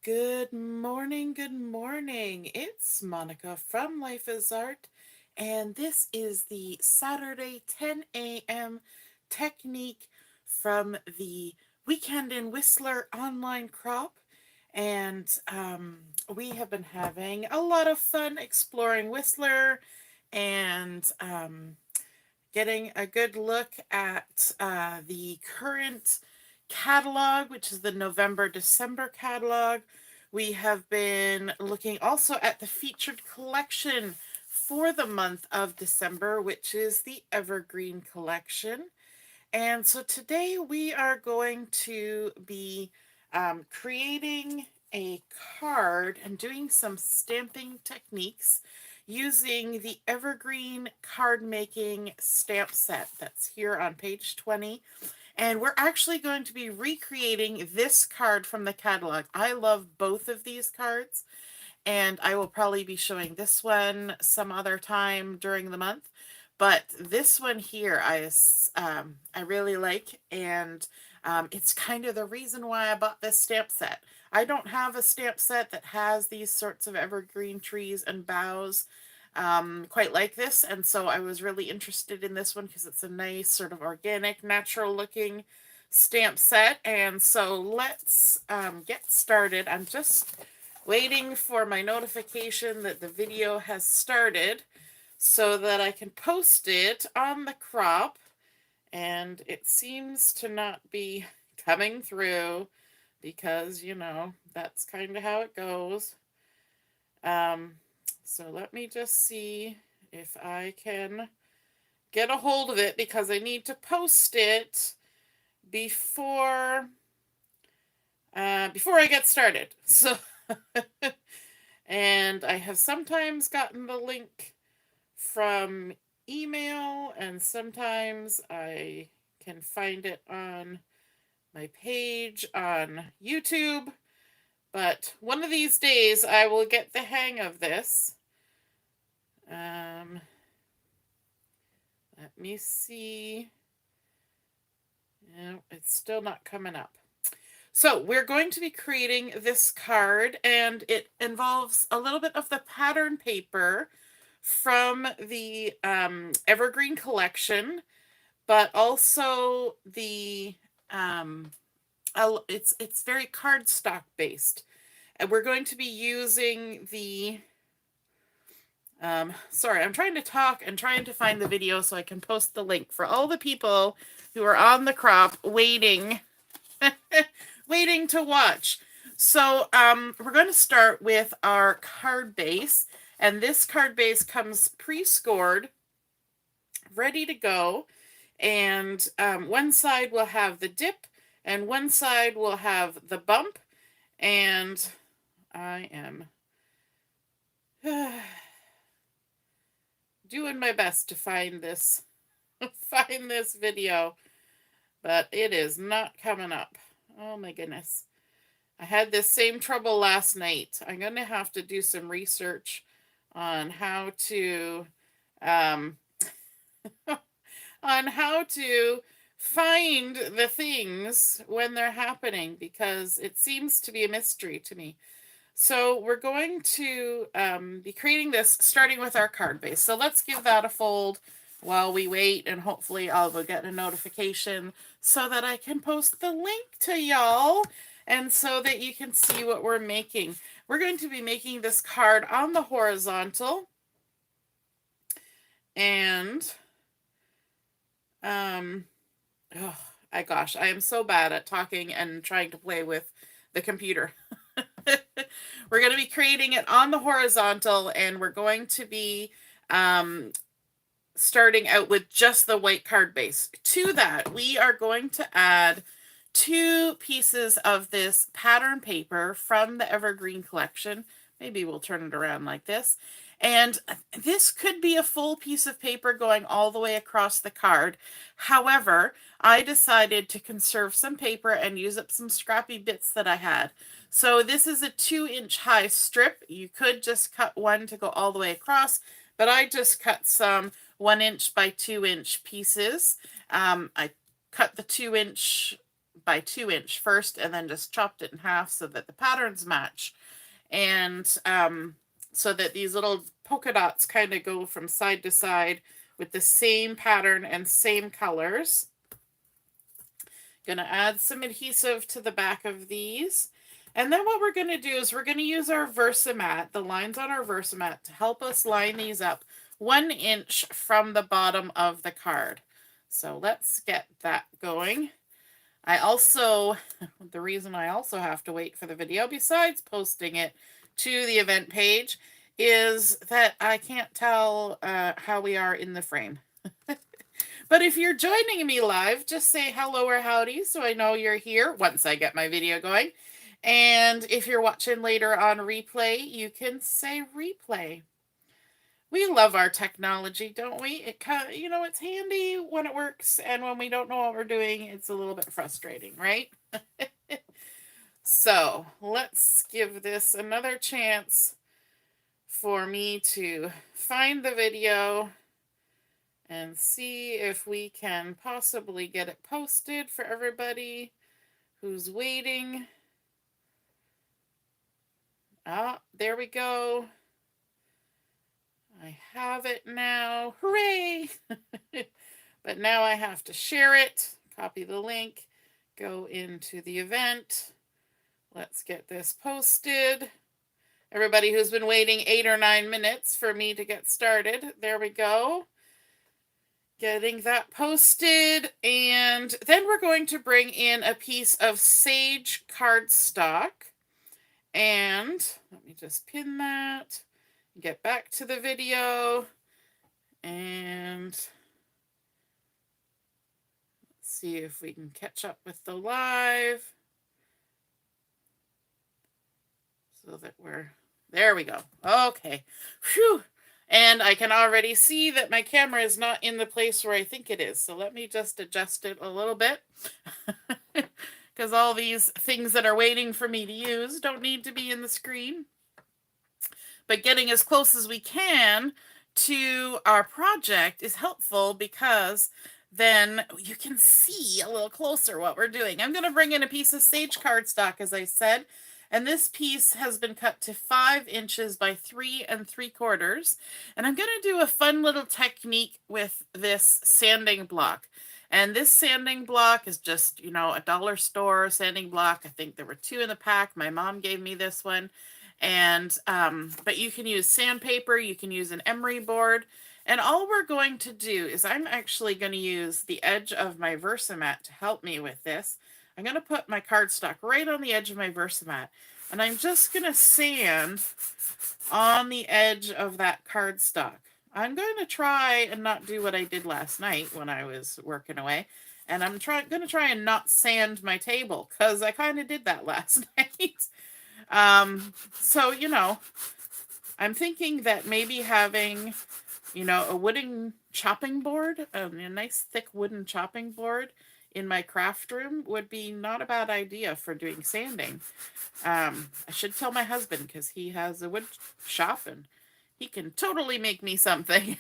Good morning, good morning. It's Monica from Life is Art, and this is the Saturday 10 a.m. technique from the Weekend in Whistler online crop. And we have been having a lot of fun exploring Whistler and getting a good look at the current catalog, which is the November-December catalog. We have been looking also at the featured collection for the month of December, which is the Evergreen collection. And so today we are going to be creating a card and doing some stamping techniques using the Evergreen Cardmaking stamp set that's here on page 20. And we're actually going to be recreating this card from the catalog. I love both of these cards, and I will probably be showing this one some other time during the month. But this one here, I really like, and it's kind of the reason why I bought this stamp set. I don't have a stamp set that has these sorts of evergreen trees and boughs quite like this, and so I was really interested in this one because it's a nice sort of organic, natural looking stamp set. And so let's get started. I'm just waiting for my notification that the video has started so that I can post it on the crop, and it seems to not be coming through because, you know, that's kind of how it goes. So let me just see if I can get a hold of it because I need to post it before I get started. So and I have sometimes gotten the link from email, and sometimes I can find it on my page on YouTube. But one of these days I will get the hang of this. Let me see. No, it's still not coming up. So we're going to be creating this card, and it involves a little bit of the pattern paper from the Evergreen collection, but also the it's very cardstock based, and we're going to be using the sorry, I'm trying to talk and trying to find the video so I can post the link for all the people who are on the crop waiting waiting to watch. So we're going to start with our card base, and this card base comes pre-scored, ready to go. And one side will have the dip, and one side will have the bump. And I am doing my best to find this video, but it is not coming up. Oh my goodness. I had this same trouble last night. I'm going to have to do some research on how to on how to find the things when they're happening, because it seems to be a mystery to me. So we're going to be creating this starting with our card base. So let's give that a fold while we wait, and hopefully I will get a notification so that I can post the link to y'all and so that you can see what we're making. We're going to be making this card on the horizontal, and oh my gosh, I am so bad at talking and trying to play with the computer. We're going to be creating it on the horizontal, and we're going to be starting out with just the white card base. To that, we are going to add 2 pieces of this pattern paper from the Evergreen collection. Maybe we'll turn it around like this. And this could be a full piece of paper going all the way across the card. However, I decided to conserve some paper and use up some scrappy bits that I had. So this is a 2-inch high strip. You could just cut one to go all the way across, but I just cut some 1-inch by 2-inch pieces. I cut the 2-inch by 2 inch first and then just chopped it in half so that the patterns match. And so that these little polka dots kind of go from side to side with the same pattern and same colors. Gonna add some adhesive to the back of these. And then what we're gonna do is we're gonna use our Versamat, the lines on our Versamat, to help us line these up 1 inch from the bottom of the card. So let's get that going. I also, the reason I also have to wait for the video, besides posting it to the event page, is that I can't tell how we are in the frame. But if you're joining me live, just say hello or howdy so I know you're here once I get my video going. And if you're watching later on replay, you can say replay. We love our technology, don't we? It kind of, it's handy when it works, and when we don't know what we're doing, it's a little bit frustrating, right? So let's give this another chance for me to find the video and see if we can possibly get it posted for everybody who's waiting. Ah, there we go. I have it now. Hooray! But now I have to share it, copy the link, go into the event. Let's get this posted. Everybody who's been waiting 8 or 9 minutes for me to get started, there we go. Getting that posted, and then we're going to bring in a piece of sage cardstock. And let me just pin that, get back to the video, and let's see if we can catch up with the live so that there we go. Okay. Phew. And I can already see that my camera is not in the place where I think it is. So let me just adjust it a little bit. Because all these things that are waiting for me to use don't need to be in the screen. But getting as close as we can to our project is helpful, because then you can see a little closer what we're doing. I'm going to bring in a piece of sage cardstock, as I said. And this piece has been cut to 5 inches by 3 3/4. And I'm going to do a fun little technique with this sanding block. And this sanding block is just, a dollar store sanding block. I think there were 2 in the pack. My mom gave me this one. And, but you can use sandpaper, you can use an emery board. And all we're going to do is I'm actually going to use the edge of my Versamat to help me with this. I'm going to put my cardstock right on the edge of my Versamat, and I'm just going to sand on the edge of that cardstock. I'm going to try and not do what I did last night when I was working away, and I'm going to try and not sand my table, because I kind of did that last night. So, I'm thinking that maybe having, a wooden chopping board, a nice thick wooden chopping board in my craft room would be not a bad idea for doing sanding. I should tell my husband, because he has a wood shop and he can totally make me something.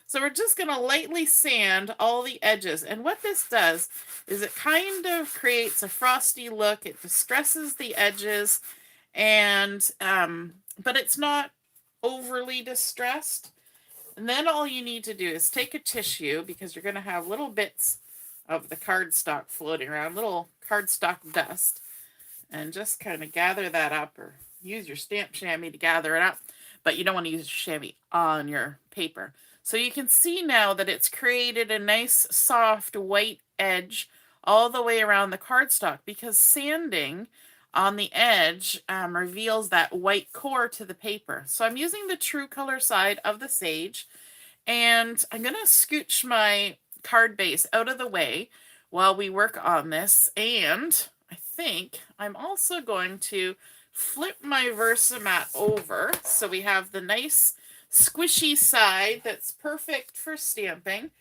So we're just going to lightly sand all the edges. And what this does is it kind of creates a frosty look. It distresses the edges, and but it's not overly distressed. And then all you need to do is take a tissue, because you're going to have little bits of the cardstock floating around, little cardstock dust, and just kind of gather that up, or use your stamp chamois to gather it up, but you don't want to use your chamois on your paper. So you can see now that it's created a nice soft white edge all the way around the cardstock, because sanding on the edge reveals that white core to the paper. So I'm using the true color side of the sage, and I'm going to scooch my card base out of the way while we work on this. And I think I'm also going to flip my Versamat over so we have the nice squishy side that's perfect for stamping.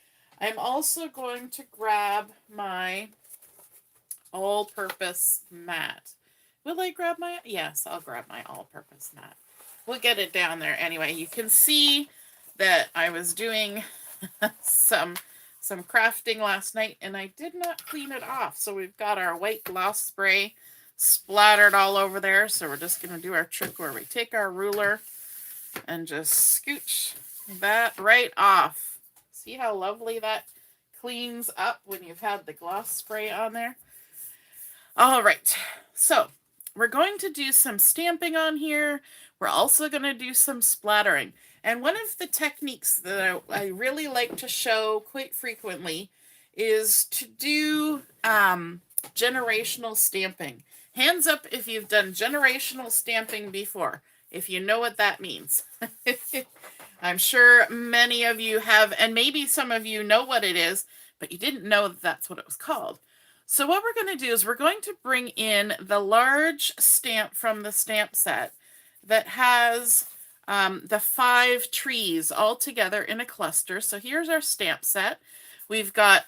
I'm also going to grab my all-purpose mat. Will I grab my? Yes, I'll grab my all-purpose mat. We'll get it down there anyway. You can see that I was doing some some crafting last night and I did not clean it off. So we've got our white gloss spray splattered all over there. So we're just going to do our trick where we take our ruler and just scooch that right off. See how lovely that cleans up when you've had the gloss spray on there? All right, so we're going to do some stamping on here. We're also going to do some splattering. And one of the techniques that I really like to show quite frequently is to do generational stamping. Hands up if you've done generational stamping before, if you know what that means. I'm sure many of you have, and maybe some of you know what it is, but you didn't know that that's what it was called. So what we're going to do is we're going to bring in the large stamp from the stamp set that has the 5 trees all together in a cluster. So here's our stamp set. We've got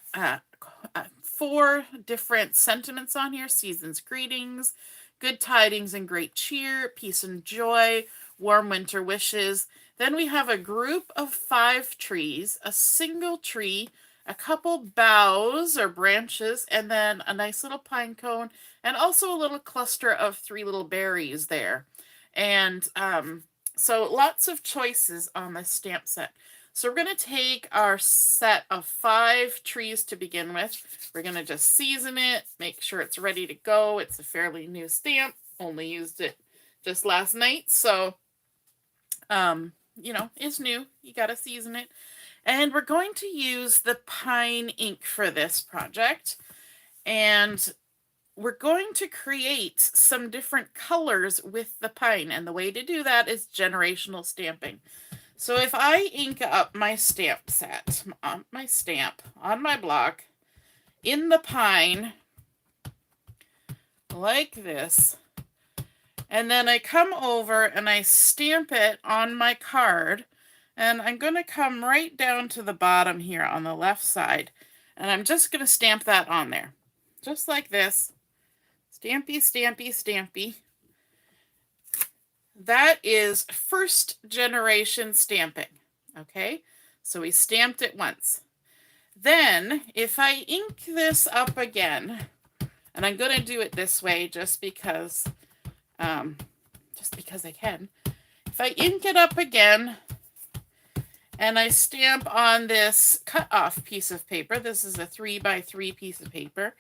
4 different sentiments on here: season's greetings, good tidings and great cheer, peace and joy, warm winter wishes. Then we have a group of 5 trees, a single tree, a couple boughs or branches, and then a nice little pine cone, and also a little cluster of 3 little berries there. And so lots of choices on this stamp set. So we're going to take our set of 5 trees to begin with. We're going to just season it, make sure it's ready to go. It's a fairly new stamp. Only used it just last night. So, you know, it's new. You got to season it. And we're going to use the pine ink for this project. And we're going to create some different colors with the pine. And the way to do that is generational stamping. So if I ink up my stamp set, on my stamp, on my block, in the pine, like this, and then I come over and I stamp it on my card, and I'm going to come right down to the bottom here on the left side, and I'm just going to stamp that on there, just like this. Stampy, stampy, stampy. That is first generation stamping. Okay, so we stamped it once. Then if I ink this up again, and I'm going to do it this way just because I can. If I ink it up again and I stamp on this cut off piece of paper, this is a 3x3 piece of paper,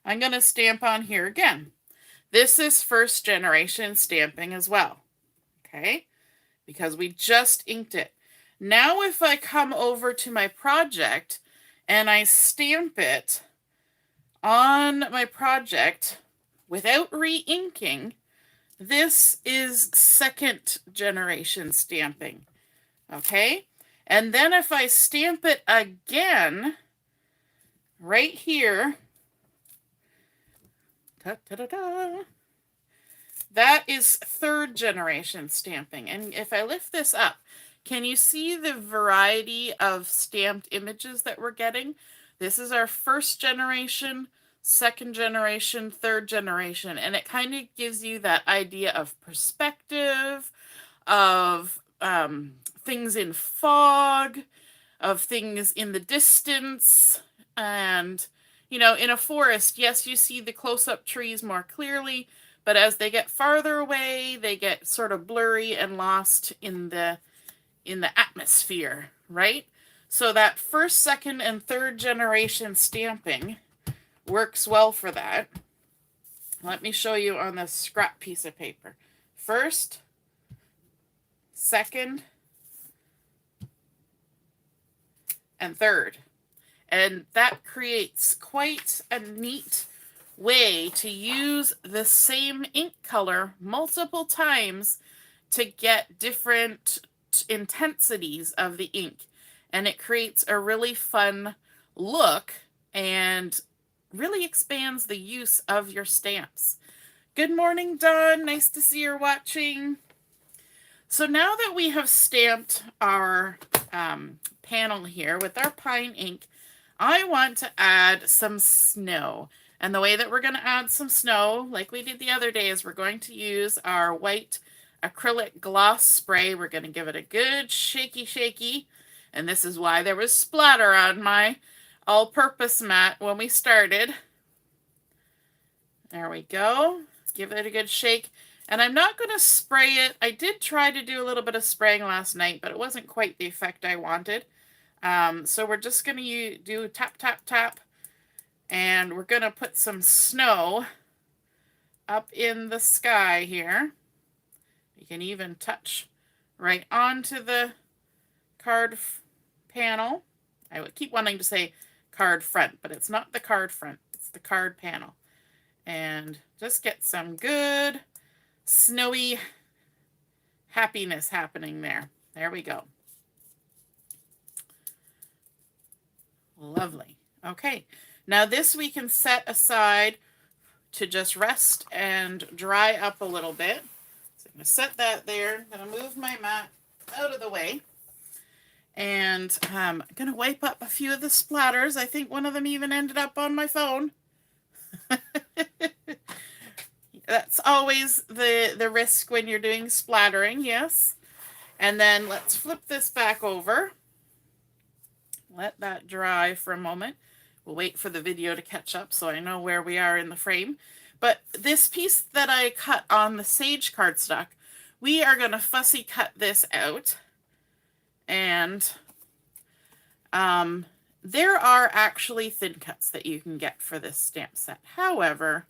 I'm going to stamp on here again. This is first generation stamping as well. Okay, because we just inked it. Now if I come over to my project and I stamp it on my project without re-inking, this is second generation stamping. Okay, and then if I stamp it again right here, ta-ta-ta-ta, that is third generation stamping. And if I lift this up, can you see the variety of stamped images that we're getting? This is our first generation, second generation, third generation. And it kind of gives you that idea of perspective, of things in fog, of things in the distance. And, you know, in a forest, yes, you see the close-up trees more clearly, but as they get farther away, they get sort of blurry and lost in the atmosphere, right? So that first, second, and third generation stamping works well for that. Let me show you on this scrap piece of paper. First, second, and third. And that creates quite a neat way to use the same ink color multiple times to get different intensities of the ink. And it creates a really fun look and really expands the use of your stamps. Good morning, Dawn. Nice to see you're watching. So now that we have stamped our panel here with our pine ink, I want to add some snow. And the way that we're going to add some snow, like we did the other day, is we're going to use our white acrylic gloss spray. We're going to give it a good shaky. And this is why there was splatter on my all-purpose mat when we started. There we go. Give it a good shake. And I'm not going to spray it. I did try to do a little bit of spraying last night, but it wasn't quite the effect I wanted. So we're just going to do tap, tap, tap. And we're going to put some snow up in the sky here. You can even touch right onto the card panel. I would keep wanting to say card front, but it's not the card front. It's the card panel. And just get some good snowy happiness happening there. There we go. Lovely. Okay, now this we can set aside to just rest and dry up a little bit. So I'm going to set that there. I'm going to move my mat out of the way. And I'm going to wipe up a few of the splatters. I think one of them even ended up on my phone. That's always the risk when you're doing splattering, yes. And then let's flip this back over. Let that dry for a moment. We'll wait for the video to catch up so I know where we are in the frame. But this piece that I cut on the sage cardstock, we are going to fussy cut this out. And there are actually thin cuts that you can get for this stamp set. However,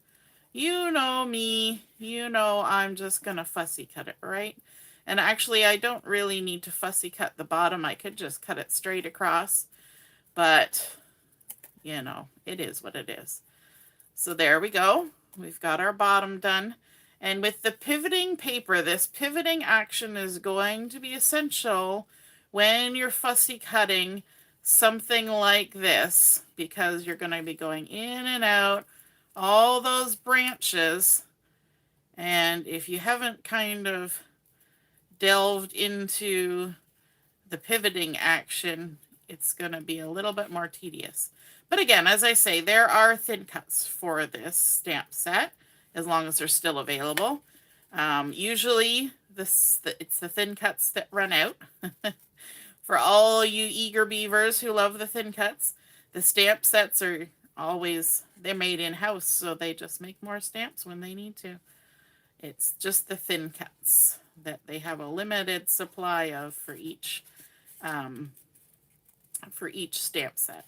you know me, you know I'm just going to fussy cut it, right? And actually, I don't really need to fussy cut the bottom. I could just cut it straight across. But, you know, it is what it is. So there we go. We've got our bottom done. And with the pivoting paper, this pivoting action is going to be essential when you're fussy cutting something like this, because you're going to be going in and out all those branches. And if you haven't kind of delved into the pivoting action, it's going to be a little bit more tedious. But again, as I say, there are thin cuts for this stamp set, as long as they're still available. Usually, it's the thin cuts that run out. For all you eager beavers who love the thin cuts, the stamp sets are always, they're made in-house, so they just make more stamps when they need to. It's just the thin cuts that they have a limited supply of for each stamp set.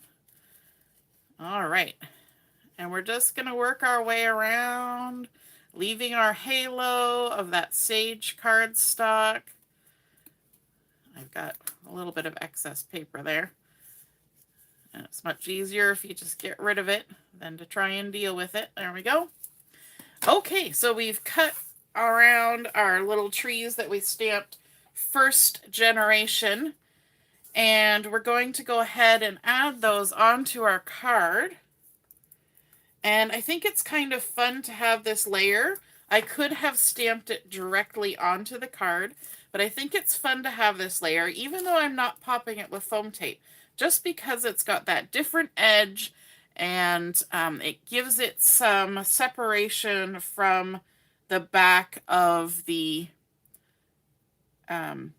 All right, and we're just going to work our way around, leaving our halo of that sage cardstock. I've got a little bit of excess paper there. And it's much easier if you just get rid of it than to try and deal with it. There we go. Okay, so we've cut around our little trees that we stamped first generation. And we're going to go ahead and add those onto our card. And I think it's kind of fun to have this layer. I could have stamped it directly onto the card, but I think it's fun to have this layer, even though I'm not popping it with foam tape, just because it's got that different edge and it gives it some separation from the back of the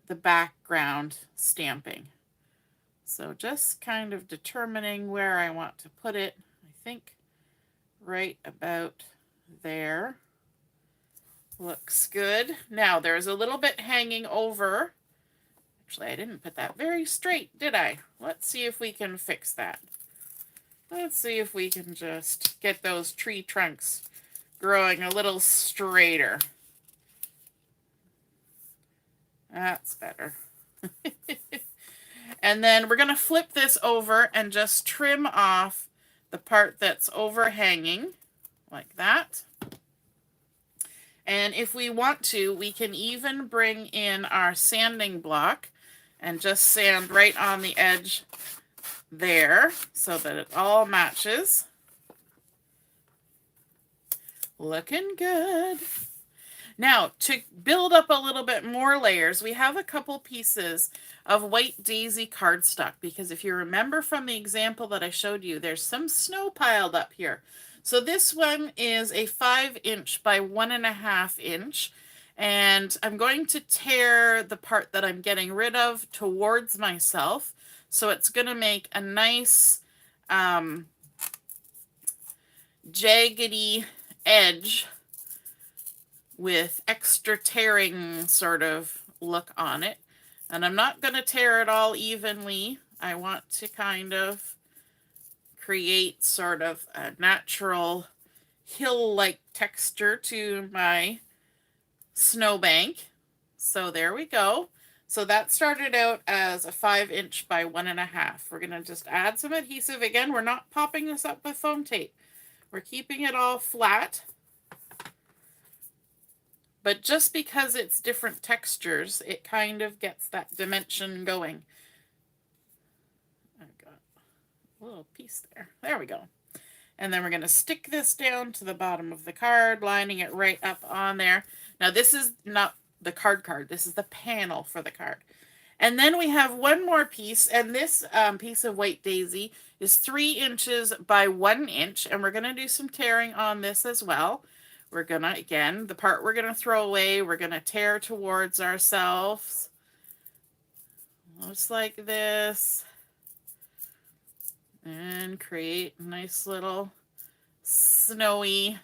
background stamping. So just kind of determining where I want to put it. I think right about there looks good. Now there's a little bit hanging over. Actually, I didn't put that very straight, did I? Let's see if we can fix that. Let's see if we can just get those tree trunks growing a little straighter. That's better. And then we're going to flip this over and just trim off the part that's overhanging, like that. And if we want to, we can even bring in our sanding block and just sand right on the edge there so that it all matches. Looking good. Now, to build up a little bit more layers, we have a couple pieces of white daisy cardstock, because if you remember from the example that I showed you, there's some snow piled up here. So this one is a 5" by 1.5 inch, and I'm going to tear the part that I'm getting rid of towards myself. So it's going to make a nice jaggedy edge with extra tearing sort of look on it. And I'm not going to tear it all evenly. I want to kind of create sort of a natural hill-like texture to my snowbank. So there we go. So that started out as a 5" by 1.5". We're going to just add some adhesive. Again, we're not popping this up with foam tape. We're keeping it all flat. But just because it's different textures, it kind of gets that dimension going. I've got a little piece there. There we go. And then we're going to stick this down to the bottom of the card, lining it right up on there. Now this is not the card. This is the panel for the card. And then we have one more piece, and this piece of white daisy is 3 inches by 1 inch, and we're going to do some tearing on this as well. We're going to, again, the part we're going to throw away, we're going to tear towards ourselves. Just like this. And create a nice little snowy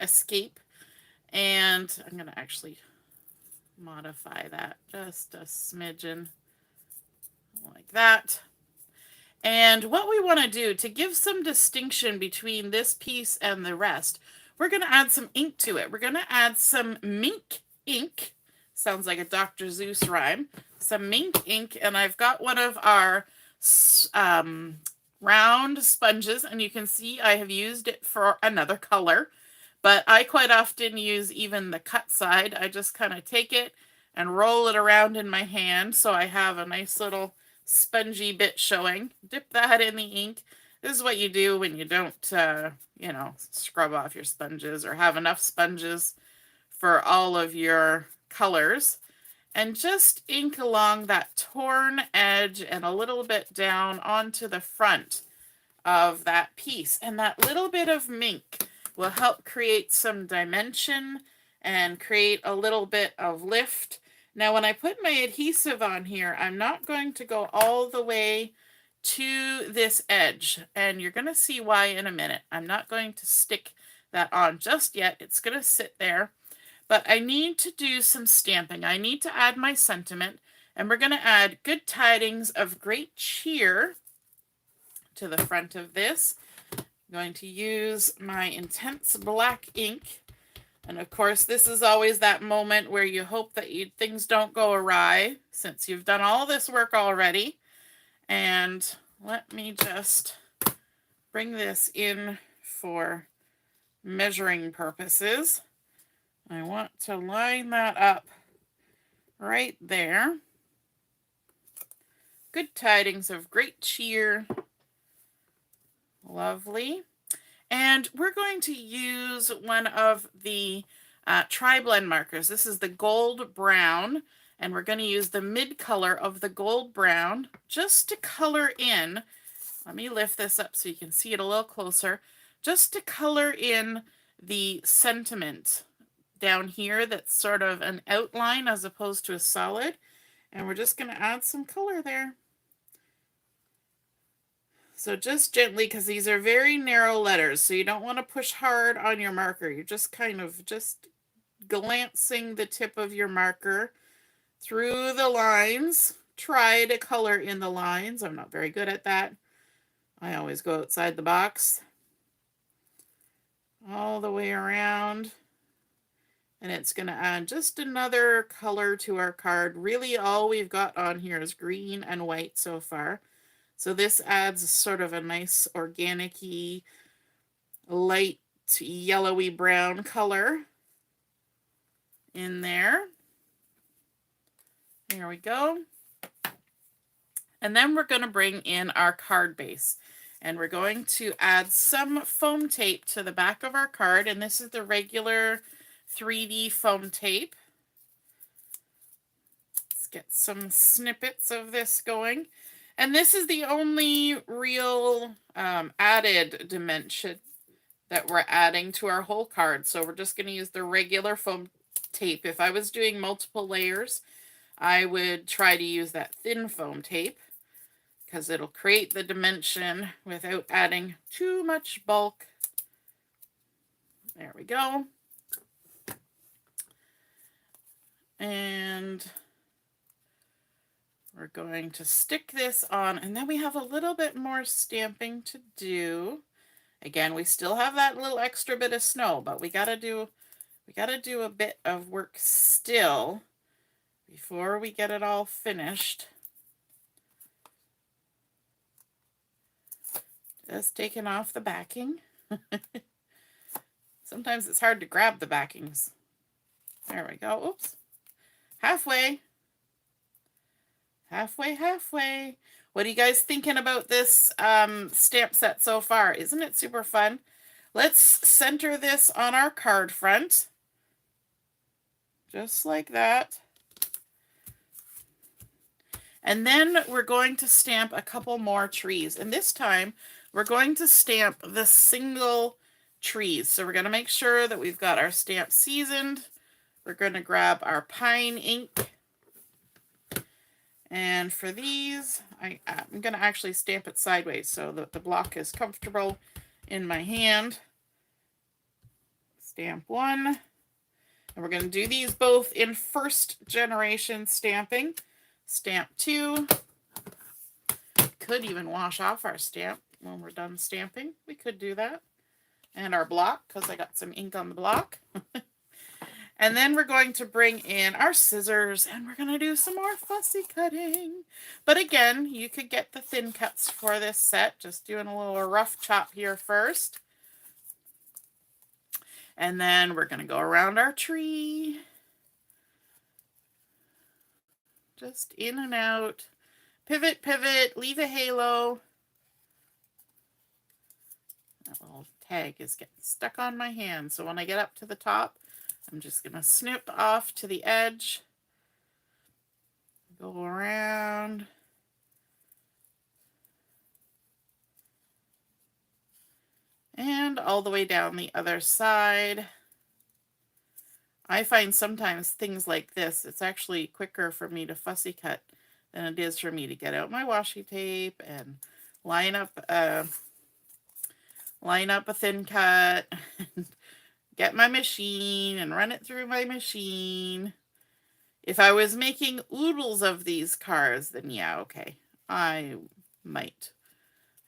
escape. And I'm going to actually modify that just a smidgen like that. And what we want to do to give some distinction between this piece and the rest, we're going to add some ink to it. We're going to add some Mink ink. Sounds like a Dr. Seuss rhyme. Some Mink ink, and I've got one of our round sponges, and you can see I have used it for another color. But I quite often use even the cut side. I just kind of take it and roll it around in my hand so I have a nice little spongy bit showing. Dip that in the ink. This is what you do when you don't, you know, scrub off your sponges or have enough sponges for all of your colors. And just ink along that torn edge and a little bit down onto the front of that piece. And that little bit of Mink will help create some dimension and create a little bit of lift. Now, when I put my adhesive on here, I'm not going to go all the way to this edge, and you're going to see why in a minute. I'm not going to stick that on just yet. It's going to sit there, but I need to do some stamping. I need to add my sentiment, and we're going to add good tidings of great cheer to the front of this. I'm going to use my intense black ink. And of course, this is always that moment where you hope that things don't go awry, since you've done all this work already. And let me just bring this in for measuring purposes. I want to line that up right there. Good tidings of great cheer. Lovely. And we're going to use one of the tri-blend markers. This is the gold brown, and we're going to use the mid color of the gold brown just to color in. Let me lift this up so you can see it a little closer. Just to color in the sentiment down here that's sort of an outline as opposed to a solid. And we're just going to add some color there. So just gently, because these are very narrow letters, so you don't want to push hard on your marker. You're just kind of just glancing the tip of your marker through the lines. Try to color in the lines. I'm not very good at that. I always go outside the box. All the way around. And it's going to add just another color to our card. Really, all we've got on here is green and white so far. So this adds sort of a nice organic-y, light yellowy brown color in there. There we go. And then we're going to bring in our card base. And we're going to add some foam tape to the back of our card. And this is the regular 3D foam tape. Let's get some snippets of this going. And this is the only real added dimension that we're adding to our whole card. So we're just going to use the regular foam tape. If I was doing multiple layers, I would try to use that thin foam tape, because it'll create the dimension without adding too much bulk. There we go. And we're going to stick this on, and then we have a little bit more stamping to do. Again, we still have that little extra bit of snow, but we gotta do a bit of work still before we get it all finished. Just taking off the backing. Sometimes it's hard to grab the backings. There we go. Oops. Halfway. Halfway. What are you guys thinking about this stamp set so far? Isn't it super fun? Let's center this on our card front. Just like that. And then we're going to stamp a couple more trees. And this time we're going to stamp the single trees. So we're going to make sure that we've got our stamp seasoned. We're going to grab our pine ink. And for these, I'm going to actually stamp it sideways so that the block is comfortable in my hand. Stamp one. And we're going to do these both in first generation stamping. Stamp two. Could even wash off our stamp when we're done stamping. We could do that. And our block, because I got some ink on the block. And then we're going to bring in our scissors and we're going to do some more fussy cutting. But again, you could get the thin cuts for this set. Just doing a little rough chop here first. And then we're going to go around our tree. Just in and out. Pivot, pivot, leave a halo. That little tag is getting stuck on my hand. So when I get up to the top, I'm just going to snip off to the edge, go around, and all the way down the other side. I find sometimes things like this, it's actually quicker for me to fussy cut than it is for me to get out my washi tape and line up a thin cut. Get my machine and run it through my machine. If I was making oodles of these cards, then yeah, okay. I might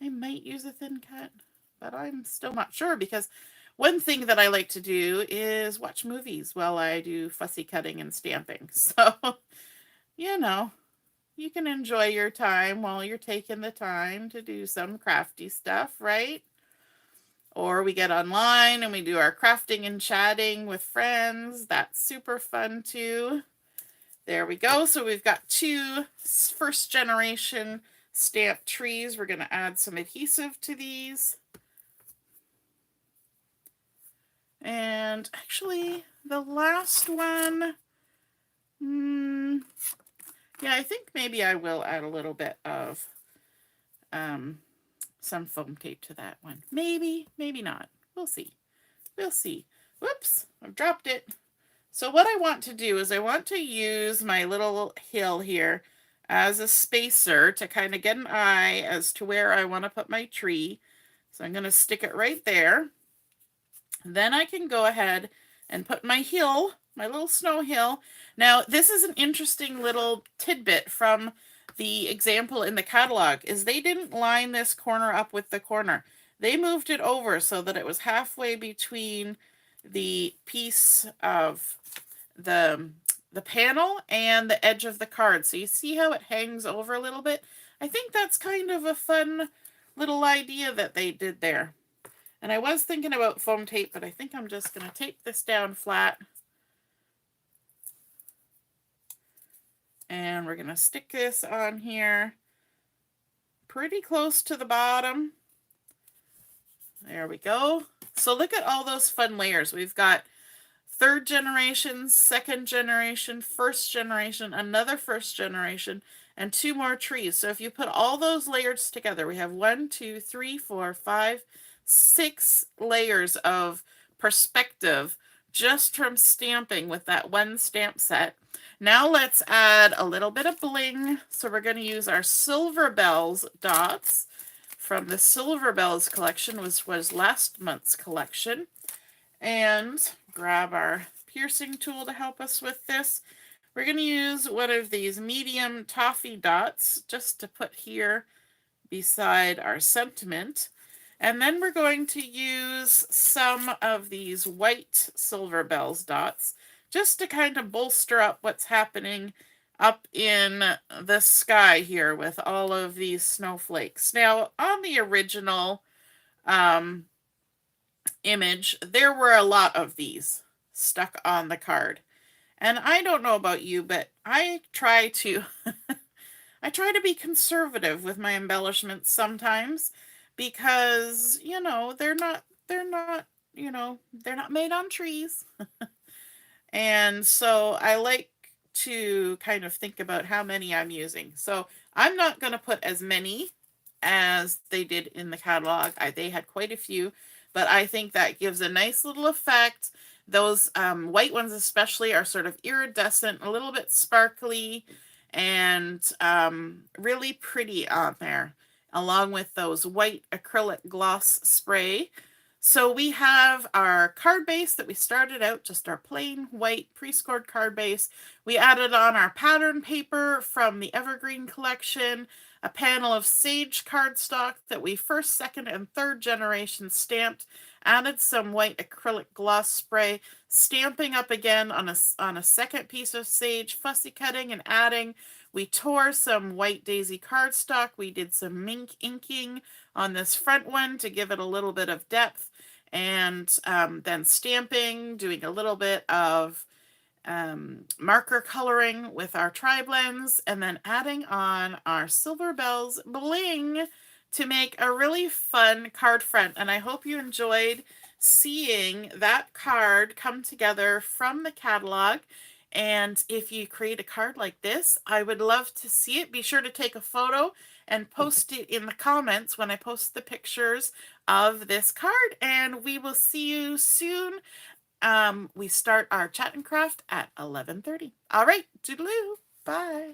use a thin cut, but I'm still not sure because one thing that I like to do is watch movies while I do fussy cutting and stamping. So, you know, you can enjoy your time while you're taking the time to do some crafty stuff, right? Or we get online and we do our crafting and chatting with friends. That's super fun too. There we go. So we've got two first generation stamped trees. We're going to add some adhesive to these. And actually the last one, yeah, I think maybe I will add a little bit of some foam tape to that one. Maybe, maybe not. We'll see. We'll see. Whoops, I've dropped it. So what I want to do is I want to use my little hill here as a spacer to kind of get an eye as to where I want to put my tree. So I'm going to stick it right there. Then I can go ahead and put my hill, my little snow hill. Now, this is an interesting little tidbit from the example in the catalog, is they didn't line this corner up with the corner. They moved it over so that it was halfway between the piece of the panel and the edge of the card. So you see how it hangs over a little bit? I think that's kind of a fun little idea that they did there. And I was thinking about foam tape, but I think I'm just going to tape this down flat. And we're going to stick this on here pretty close to the bottom. There we go. So look at all those fun layers. We've got third generation, second generation, first generation, another first generation, and two more trees. So if you put all those layers together, we have 1, 2, 3, 4, 5, 6 layers of perspective just from stamping with that one stamp set. Now let's add a little bit of bling. So we're going to use our Silver Bells dots from the Silver Bells collection, which was last month's collection. And grab our piercing tool to help us with this. We're going to use one of these medium toffee dots just to put here beside our sentiment. And then we're going to use some of these white Silver Bells dots just to kind of bolster up what's happening up in the sky here with all of these snowflakes. Now, on the original image, there were a lot of these stuck on the card. And I don't know about you, but I try to I try to be conservative with my embellishments sometimes because, they're not made on trees. And so I like to kind of think about how many I'm using. So I'm not going to put as many as they did in the catalog. They had quite a few, but I think that gives a nice little effect. Those white ones especially are sort of iridescent, a little bit sparkly, and really pretty on there, along with those white acrylic gloss spray. So we have our card base that we started out, just our plain white pre-scored card base. We added on our pattern paper from the Evergreen collection, a panel of sage cardstock that we first, second, and third generation stamped, added some white acrylic gloss spray, stamping up again on a second piece of sage, fussy cutting and adding. We tore some white daisy cardstock. We did some Mink inking on this front one to give it a little bit of depth, and then stamping, doing a little bit of marker coloring with our tri-blends, and then adding on our Silver Bells bling to make a really fun card front. And I hope you enjoyed seeing that card come together from the catalog. And if you create a card like this, I would love to see it. Be sure to take a photo and post it in the comments when I post the pictures of this card. And we will see you soon. We start our chat and craft at 11:30. All right, toodaloo. Bye.